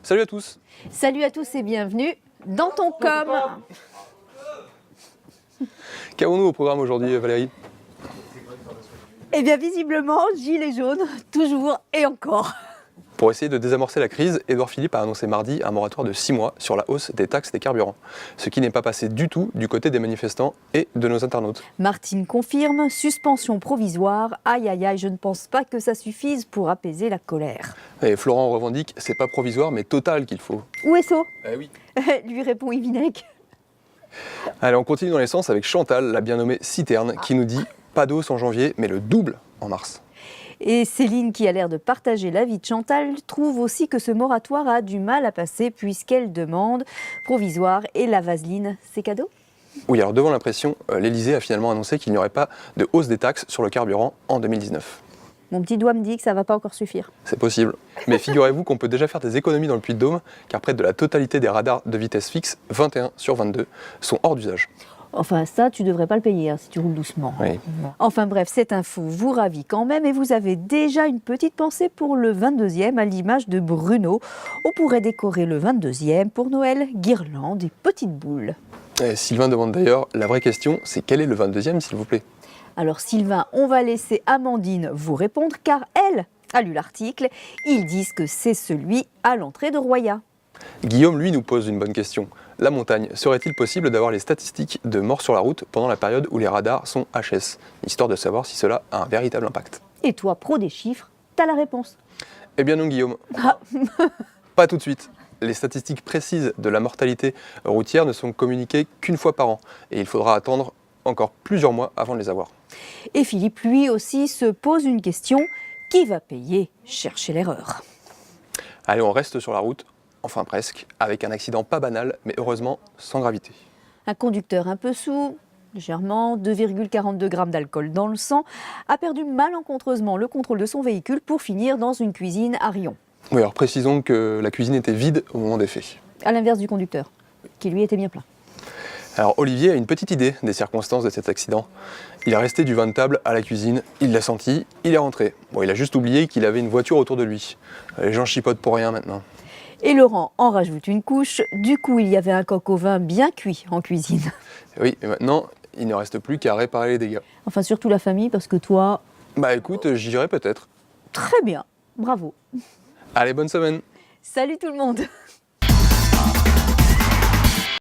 Salut à tous. Salut à tous et bienvenue dans ton com. Qu'avons-nous au programme aujourd'hui, Valérie? Eh bien visiblement, gilet jaune, toujours et encore. Pour essayer de désamorcer la crise, Édouard Philippe a annoncé mardi un moratoire de 6 mois sur la hausse des taxes des carburants, ce qui n'est pas passé du tout du côté des manifestants et de nos internautes. Martine confirme, suspension provisoire. Aïe aïe aïe, je ne pense pas que ça suffise pour apaiser la colère. Et Florent revendique, c'est pas provisoire mais total qu'il faut. Où est So Eh oui. Lui répond Yvinec. Allez, on continue dans l'essence avec Chantal, la bien nommée Citerne, qui nous dit pas d'hausse en janvier, mais le double en mars. Et Céline, qui a l'air de partager l'avis de Chantal, trouve aussi que ce moratoire a du mal à passer puisqu'elle demande provisoire et la vaseline, c'est cadeau. Oui, alors devant l'impression, l'Elysée a finalement annoncé qu'il n'y aurait pas de hausse des taxes sur le carburant en 2019. Mon petit doigt me dit que ça va pas encore suffire. C'est possible. Mais figurez-vous qu'on peut déjà faire des économies dans le Puy-de-Dôme, car près de la totalité des radars de vitesse fixe, 21 sur 22, sont hors d'usage. Enfin, ça, tu devrais pas le payer si tu roules doucement. Oui. Enfin bref, cette info vous ravit quand même et vous avez déjà une petite pensée pour le 22e à l'image de Bruno. On pourrait décorer le 22e pour Noël, guirlandes et petites boules. Et Sylvain demande d'ailleurs, la vraie question, c'est quel est le 22e, s'il vous plaît? Alors Sylvain, on va laisser Amandine vous répondre car elle a lu l'article. Ils disent que c'est celui à l'entrée de Roya. Guillaume, lui, nous pose une bonne question. La montagne, serait-il possible d'avoir les statistiques de morts sur la route pendant la période où les radars sont HS, histoire de savoir si cela a un véritable impact? Et toi, pro des chiffres, t'as la réponse. Eh bien non, Guillaume. Pas tout de suite. Les statistiques précises de la mortalité routière ne sont communiquées qu'une fois par an, et il faudra attendre encore plusieurs mois avant de les avoir. Et Philippe, lui aussi, se pose une question. Qui va payer? Cherchez l'erreur. Allez, on reste sur la route, enfin presque, avec un accident pas banal, mais heureusement sans gravité. Un conducteur un peu saoul, légèrement, 2,42 grammes d'alcool dans le sang, a perdu malencontreusement le contrôle de son véhicule pour finir dans une cuisine à Riom. Oui, alors précisons que la cuisine était vide au moment des faits. À l'inverse du conducteur, qui lui était bien plein. Alors Olivier a une petite idée des circonstances de cet accident. Il est resté du vin de table à la cuisine, il l'a senti, il est rentré. Bon, il a juste oublié qu'il avait une voiture autour de lui. Les gens chipotent pour rien maintenant. Et Laurent en rajoute une couche, du coup il y avait un coq au vin bien cuit en cuisine. Oui, et maintenant, il ne reste plus qu'à réparer les dégâts. Enfin surtout la famille parce que toi... Bah écoute, j'irai peut-être. Très bien, bravo. Allez, bonne semaine. Salut tout le monde.